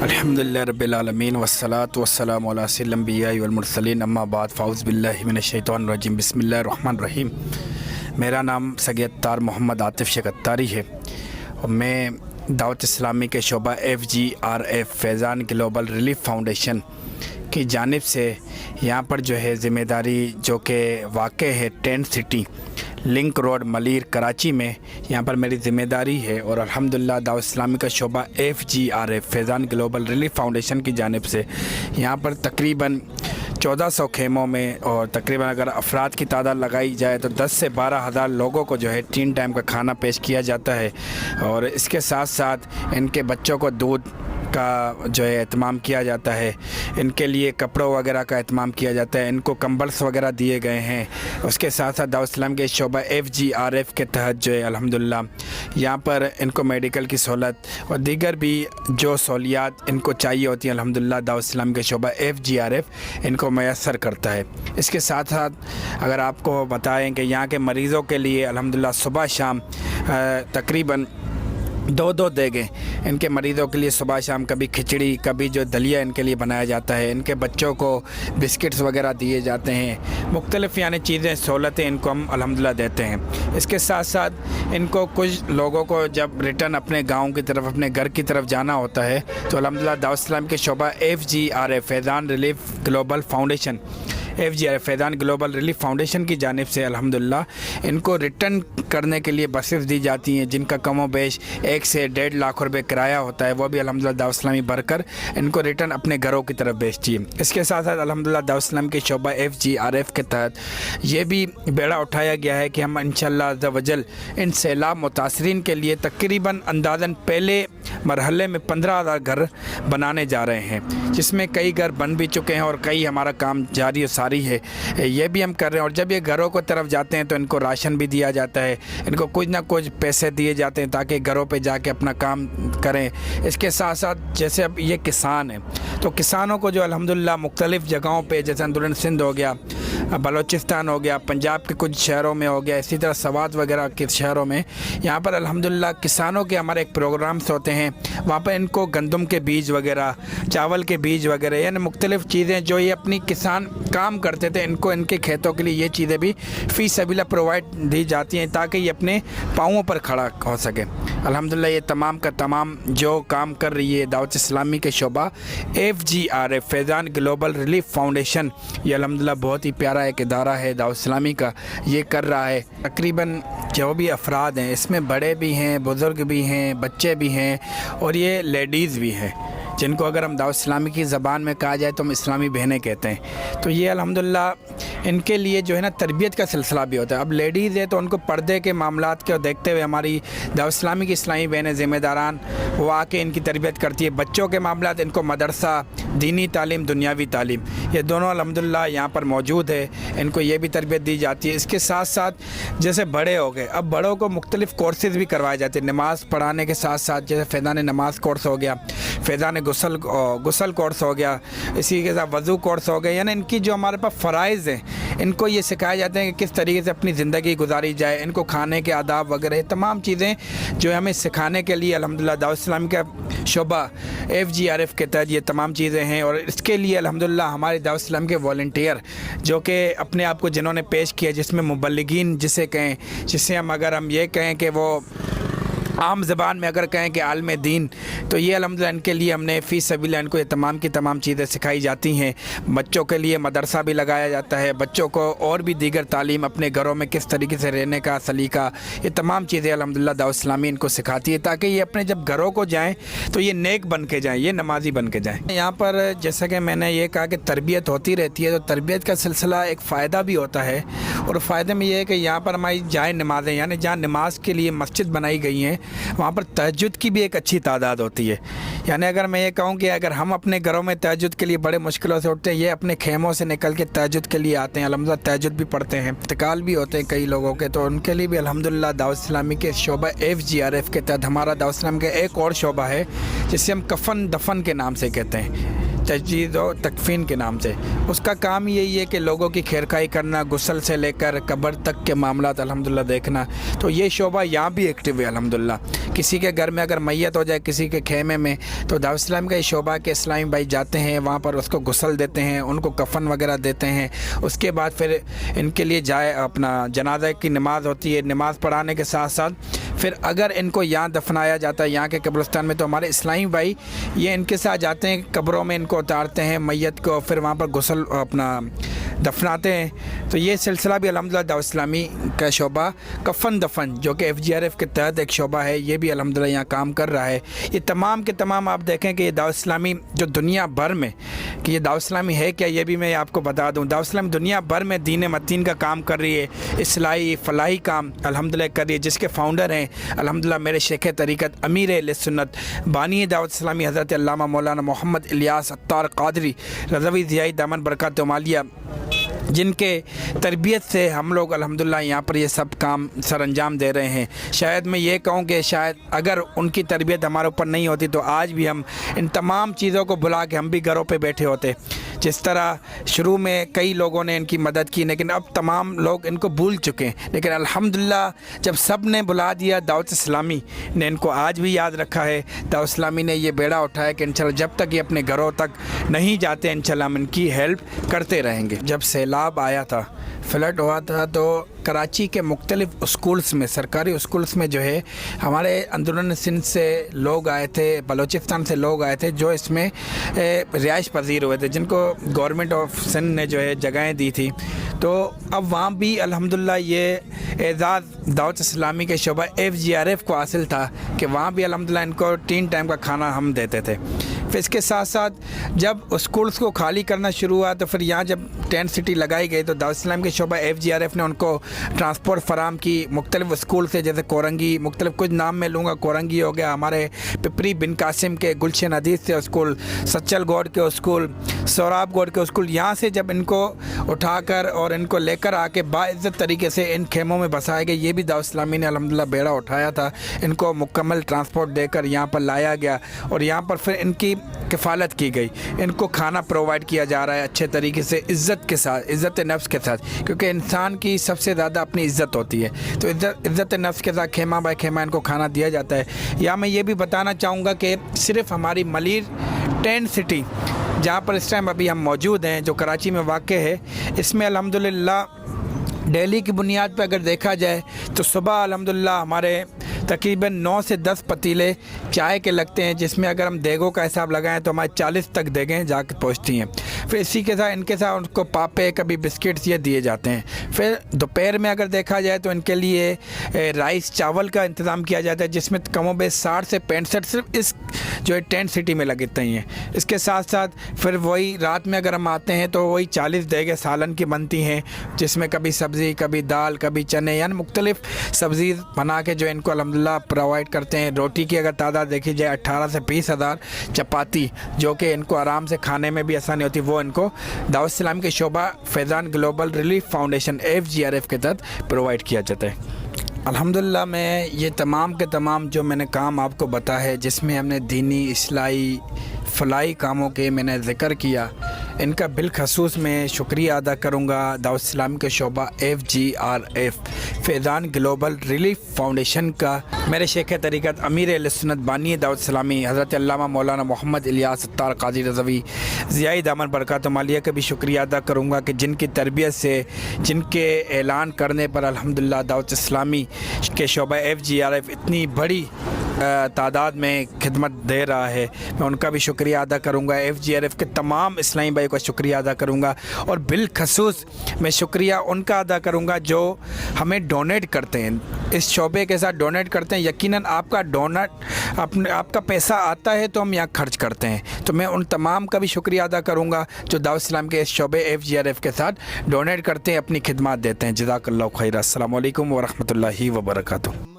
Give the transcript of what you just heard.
अल्हम्दुलिल्लाह रब्बिल आलमीन वस्सलातु वस्सलामु अला सय्यिदिल अंबिया वल मुरसलीन अम्मा बाद फ़ाऊज़ु बिल्लाहि मिनश शैतानिर रजीम बिस्मिल्लाहिर रहमानिर रहीम। मेरा नाम सैयद अत्तार मोहम्मद आतिफ़ शेख अत्तारी है और मैं दावत इस्लामी के शोबा FGRF Faizan global relief foundation की जानिब से यहाँ पर जो है ज़िम्मेदारी जो कि वाक़ है tent city link road Malir Karachi में, यहाँ पर मेरी ज़िम्मेदारी है। और अल्हम्दुलिल्लाह दावत इस्लामी का शोबा FGRF Faizan global relief foundation की जानिब से यहाँ पर तकरीबन 1400 खेमों में और तकरीबन अगर अफराद की तादाद लगाई जाए तो 10 से 12 हज़ार लोगों को जो है 3 टाइम का खाना पेश किया जाता है। और इसके साथ साथ इनके बच्चों को दूध का जो है एहतमाम किया जाता है, इनके लिए कपड़ों वगैरह का एहतमाम किया जाता है, इनको कंबल्स वगैरह दिए गए हैं। उसके साथ साथ दावत इस्लाम के शोबा FGRF के तहत जो है अल्हम्दुलिल्लाह यहाँ पर इनको मेडिकल की सहूलत और दीगर भी जो सहूलियात इनको चाहिए होती हैं अल्हम्दुलिल्लाह दावत इस्लाम के शोबा FGRF इनको मैसर करता है। इसके साथ साथ अगर आपको बताएं कि यहाँ के मरीज़ों के लिए अल्हम्दुलिल्लाह सुबह शाम तकरीबन दो देगे इनके मरीज़ों के लिए सुबह शाम कभी खिचड़ी कभी जो दलिया इनके लिए बनाया जाता है। इनके बच्चों को बिस्किट्स वगैरह दिए जाते हैं, मुख्तलिफ़ यानी चीज़ें सहूलतें इनको हम अल्हम्दुलिल्लाह देते हैं। इसके साथ साथ इनको कुछ लोगों को जब रिटर्न अपने गाँव की तरफ अपने घर की तरफ जाना होता है तो अल्हम्दुलिल्लाह दावत इस्लाम के शोबा FGRF Faizan relief global foundation FGRF Faizan global relief foundation की जानिब से अल्हम्दुलिल्लाह इनको रिटर्न करने के लिए बसेस दी जाती हैं जिनका कमो बेश 1 से 1.5 लाख रुपए किराया होता है, वो भी अल्हम्दुलिल्लाह दावत इस्लामी भरकर इनको रिटर्न अपने घरों की तरफ भेजती है। इसके साथ साथ अल्हम्दुलिल्लाह दावत इस्लाम के शोबा FGRF के तहत ये भी बेड़ा उठाया गया है कि हम इंशाअल्लाह अज़्ज़ा वजल इन सैलाब मुतासरीन के लिए तकरीबन अंदाज़न पहले मरहले में 15,000 घर बनाने जा रहे हैं, जिसमें कई घर बन भी चुके हैं और कई हमारा काम जारी और सारी है, ये भी हम कर रहे हैं। और जब ये घरों को तरफ जाते हैं तो इनको राशन भी दिया जाता है, इनको कुछ ना कुछ पैसे दिए जाते हैं ताकि घरों पे जाके अपना काम करें। इसके साथ साथ जैसे अब ये किसान हैं तो किसानों को जो अल्हम्दुलिल्लाह मुख्तलिफ़ जगहों पे जैसे अंदरून सिंध हो गया, बलूचिस्तान हो गया, पंजाब के कुछ शहरों में हो गया, इसी तरह सवात वगैरह के शहरों में यहाँ पर अल्हम्दुलिल्लाह किसानों के हमारे एक प्रोग्राम्स होते हैं। वहाँ पर इनको गंदम के बीज वगैरह, चावल के बीज वगैरह यानी मुख्तलिफ़ चीज़ें जो ये अपनी किसान काम करते थे इनको इनके खेतों के लिए ये चीज़ें भी फ़ी सबीला प्रोवाइड दी जाती हैं ताकि ये अपने पाँवों पर खड़ा हो सके। अल्हम्दुलिल्लाह ये तमाम का तमाम जो काम कर रही है दावत इस्लामी के शोबा FGRF Faizan global relief foundation, ये अल्हम्दुलिल्लाह बहुत ही प्यारा एक इदारा है दावत इस्लामी का, ये कर रहा है। तकरीबन जो भी अफराद हैं इसमें बड़े भी हैं, बुज़ुर्ग भी हैं, बच्चे भी हैं और ये लेडीज़ भी हैं जिनको अगर हम दावत इस्लामी की ज़बान में कहा जाए तो हम इस्लामी बहनें कहते हैं। तो ये अल्हम्दुलिल्लाह इनके लिए जो है ना तरबियत का सिलसिला भी होता है। अब लेडीज़ है तो उनको पर्दे के मामलात को देखते हुए हमारी दावत इस्लामी की इस्लामी बहनें ज़िम्मेदारान वो आके इनकी तरबियत करती है। बच्चों के मामलात इनको मदरसा, दीनी तालीम, दुनियावी तालीम, ये दोनों अल्हम्दुलिल्लाह यहाँ पर मौजूद है, इनको ये भी तरबियत दी जाती है। इसके साथ साथ जैसे बड़े हो गए, अब बड़ों को मुख्तलिफ़ कोर्सेज़ भी करवाए जाते हैं नमाज़ पढ़ाने के साथ साथ, जैसे फैज़ान नमाज कोर्स हो गया, फैज़ान गुसल कोर्स हो गया, इसी के साथ वज़ू कोर्स हो गया। यानी इनकी जो हमारे पास फ़राइज़ हैं इनको ये सिखाए जाते हैं कि किस तरीके से अपनी ज़िंदगी गुजारी जाए, इनको खाने के आदाब वगैरह तमाम चीज़ें जो हमें सिखाने के लिए अल्हम्दुलिल्लाह दावत इस्लामी का शोबा FGRF के तहत ये तमाम चीज़ें हैं। और इसके लिए अल्हम्दुलिल्लाह हमारे दावत इस्लाम के वॉलंटियर जो कि अपने आप को जिन्होंने पेश किया, जिसमें मुबल्लिगीन जिसे कहें, जिससे हम अगर हम ये कहें कि वो आम ज़बान में अगर कहें कि आलम दीन, तो ये अल्हम्दुलिल्लाह इनके लिए हमने फ़ी सबीला इनको ये तमाम की तमाम चीज़ें सिखाई जाती हैं। बच्चों के लिए मदरसा भी लगाया जाता है, बच्चों को और भी दीगर तालीम अपने घरों में किस तरीके से रहने का सलीका, ये तमाम चीज़ें अल्हम्दुलिल्लाह दावत इस्लामी इनको सिखाती है ताकि ये अपने जब घरों को जाएँ तो ये नेक बन के जाएँ, ये नमाजी बन के जाएँ। यहाँ पर जैसा कि मैंने ये कहा कि तरबियत होती रहती है, तो तरबियत का सिलसिला एक फ़ायदा भी होता है और फ़ायदे में ये है कि यहाँ पर हमारी जाए नमाज़ें यानी जहाँ नमाज के लिए मस्जिद बनाई गई हैं वहाँ पर तहज्जुद की भी एक अच्छी तादाद होती है। यानी अगर मैं ये कहूँ कि अगर हम अपने घरों में तहज्जुद के लिए बड़े मुश्किलों से उठते हैं, ये अपने खेमों से निकल के तहज्जुद के लिए आते हैं, अल्हम्दुलिल्लाह तहज्जुद भी पढ़ते हैं, इंतकाल भी होते हैं कई लोगों के, तो उनके लिए भी अल्हम्दुलिल्लाह दावत इस्लामी के शोबा FGRF के तहत हमारा दावत इस्लाम का एक और शोबा है जिसे हम कफन दफन के नाम से कहते हैं। تجدید و تکفین کے نام سے۔ اس کا کام یہی ہے کہ لوگوں کی خیرخواہی کرنا، غسل سے لے کر قبر تک کے معاملات الحمدللہ دیکھنا۔ تو یہ شعبہ یہاں بھی ایکٹیو ہے الحمدللہ۔ کسی کے گھر میں اگر میت ہو جائے کسی کے خیمے میں، تو دعوت اسلام کا یہ شعبہ کہ اسلامی بھائی جاتے ہیں وہاں پر، اس کو غسل دیتے ہیں، ان کو کفن وغیرہ دیتے ہیں۔ اس کے بعد پھر ان کے لیے اپنا جنازہ کی نماز ہوتی ہے، نماز پڑھانے کے ساتھ ساتھ پھر اگر ان کو یہاں دفنایا جاتا ہے یہاں کے قبرستان میں، تو ہمارے اسلامی بھائی یہ ان کے ساتھ جاتے ہیں، قبروں میں ان کو اتارتے ہیں میت کو، پھر وہاں پر غسل اپنا دفناتے ہیں۔ تو یہ سلسلہ بھی الحمدللہ دعوت اسلامی کا شعبہ کفن دفن جو کہ FGRF کے تحت ایک شعبہ ہے، یہ بھی الحمدللہ یہاں کام کر رہا ہے۔ یہ تمام کے تمام آپ دیکھیں کہ یہ دعوت اسلامی جو دنیا بھر میں، کہ یہ دعوت اسلامی ہے کیا، یہ بھی میں آپ کو بتا دوں۔ دعوت اسلامی دنیا بھر میں دین متین کا کام کر رہی ہے، اصلاحی فلاحی کام الحمدللہ کر رہی ہے، جس کے فاؤنڈر ہیں الحمدللہ میرے شیخ طریقت امیر اہل سنت بانی دعوت اسلامی حضرت علامہ مولانا محمد الیاس عطار قادری رضوی ضیائی دامن برکاتہ عالیہ، جن کے تربیت سے ہم لوگ الحمدللہ یہاں پر یہ سب کام سر انجام دے رہے ہیں۔ شاید میں یہ کہوں کہ شاید اگر ان کی تربیت ہمارے اوپر نہیں ہوتی تو آج بھی ہم ان تمام چیزوں کو بھلا کے ہم بھی گھروں پہ بیٹھے ہوتے۔ جس طرح شروع میں کئی لوگوں نے ان کی مدد کی، لیکن اب تمام لوگ ان کو بھول چکے ہیں، لیکن الحمدللہ جب سب نے بلا دیا، دعوت اسلامی نے ان کو آج بھی یاد رکھا ہے۔ دعوت اسلامی نے یہ بیڑا اٹھایا کہ انشاءاللہ جب تک یہ اپنے گھروں تک نہیں جاتے انشاءاللہ ہم ان کی ہیلپ کرتے رہیں گے۔ جب سیلاب آیا تھا، فلڈ ہوا تھا، تو کراچی کے مختلف اسکولز میں، سرکاری اسکولز میں جو ہے ہمارے اندرون سندھ سے لوگ آئے تھے، بلوچستان سے لوگ آئے تھے جو اس میں رہائش پذیر ہوئے تھے، جن کو گورنمنٹ آف سندھ نے جو ہے جگہیں دی تھی۔ تو اب وہاں بھی الحمدللہ یہ اعزاز دعوت اسلامی کے شعبہ FGRF کو حاصل تھا کہ وہاں بھی الحمدللہ ان کو 3 ٹائم کا کھانا ہم دیتے تھے۔ پھر اس کے ساتھ ساتھ جب اسکولز کو خالی کرنا شروع ہوا تو پھر یہاں جب ٹینٹ سٹی لگائی گئی تو دعوت اسلام کے شعبہ FGRF نے ان کو ٹرانسپورٹ فراہم کی مختلف اسکول سے، جیسے کورنگی، مختلف کچھ نام میں لوں گا، کورنگی ہو گیا، ہمارے پپری بن قاسم کے گلشن حدیث سے اسکول، سچل گوڑ کے اسکول، سوراب گوڑ کے اسکول، یہاں سے جب ان کو اٹھا کر اور ان کو لے کر آ کے باعزت طریقے سے ان خیموں میں بسائے گئے۔ یہ بھی دعوت اسلامی نے الحمدللہ بیڑا اٹھایا تھا، ان کو مکمل ٹرانسپورٹ دے کر یہاں پر لایا گیا اور یہاں پر پھر ان کی کفالت کی گئی، ان کو کھانا پرووائڈ کیا جا رہا ہے اچھے طریقے سے، عزت کے ساتھ، عزت نفس کے ساتھ، کیونکہ انسان کی سب سے زیادہ اپنی عزت ہوتی ہے، تو عزت نفس کے ساتھ خیمہ بائی خیمہ ان کو کھانا دیا جاتا ہے۔ یا میں یہ بھی بتانا چاہوں گا کہ صرف ہماری ملیر ٹینٹ سٹی جہاں پر اس ٹائم ابھی ہم موجود ہیں، جو کراچی میں واقع ہے، اس میں الحمدللہ ڈیلی کی بنیاد پہ اگر دیکھا جائے تو صبح الحمدللہ ہمارے تقریباً 9 سے 10 پتیلے چائے کے لگتے ہیں، جس میں اگر ہم دیگوں کا حساب لگائیں تو ہمارے 40 تک دیگیں جا کے پہنچتی ہیں۔ پھر اسی کے ساتھ ان کے ساتھ ان کو پاپے، کبھی بسکٹس یہ دیے جاتے ہیں۔ پھر دوپہر میں اگر دیکھا جائے تو ان کے لیے رائس چاول کا انتظام کیا جاتا ہے، جس میں کم و بیش 60 سے 65 صرف اس جو ہے ٹینٹ سٹی میں لگتے ہیں۔ اس کے ساتھ ساتھ پھر وہی رات میں اگر ہم آتے ہیں تو وہی 40 دیگیں سالن کی بنتی ہیں، جس میں کبھی سبزی، کبھی دال، کبھی چنے، یعنی مختلف سبزی بنا کے جو ان کو الحمدللہ پرووائڈ کرتے ہیں۔ روٹی کی اگر تعداد دیکھی جائے 18 سے 20 ہزار چپاتی، جو کہ ان کو آرام سے کھانے میں بھی آسانی ہوتی، وہ ان کو دعوت اسلام کے شعبہ فیضان گلوبل ریلیف فاؤنڈیشن FGRF کے تحت پرووائڈ کیا جاتا ہے۔ الحمدللہ میں یہ تمام کے تمام جو میں نے کام آپ کو بتا ہے، جس میں ہم نے دینی، اصلاحی، فلاحی کاموں کے میں نے ذکر کیا، ان کا بالخصوص میں شکریہ ادا کروں گا دعوت اسلام کے شعبہ FGRF فیضان گلوبل ریلیف فاؤنڈیشن کا، میرے شیخ طریقت امیر اہل سنت بانی دعوت اسلامی حضرت علامہ مولانا محمد الیاس عطار قادری رضوی ضیائی دامن برکاتہ عالیہ کا بھی شکریہ ادا کروں گا کہ جن کی تربیت سے، جن کے اعلان کرنے پر الحمدللہ دعوت اسلامی کے شعبہ FGRF اتنی بڑی تعداد میں خدمت دے رہا ہے، میں ان کا بھی شکریہ ادا کروں گا۔ FGRF کے تمام اسلامی بھائی کا شکریہ ادا کروں گا، اور بالخصوص میں شکریہ ان کا ادا کروں گا جو ہمیں ڈونیٹ کرتے ہیں، اس شعبے کے ساتھ ڈونیٹ کرتے ہیں۔ یقیناً آپ کا آپ کا پیسہ آتا ہے تو ہم یہاں خرچ کرتے ہیں، تو میں ان تمام کا بھی شکریہ ادا کروں گا جو دعوت اسلام کے اس شعبے FGRF کے ساتھ ڈونیٹ کرتے ہیں، اپنی خدمات دیتے ہیں۔ جزاک اللہ خیر۔ السلام علیکم ورحمۃ اللہ وبرکاتہ۔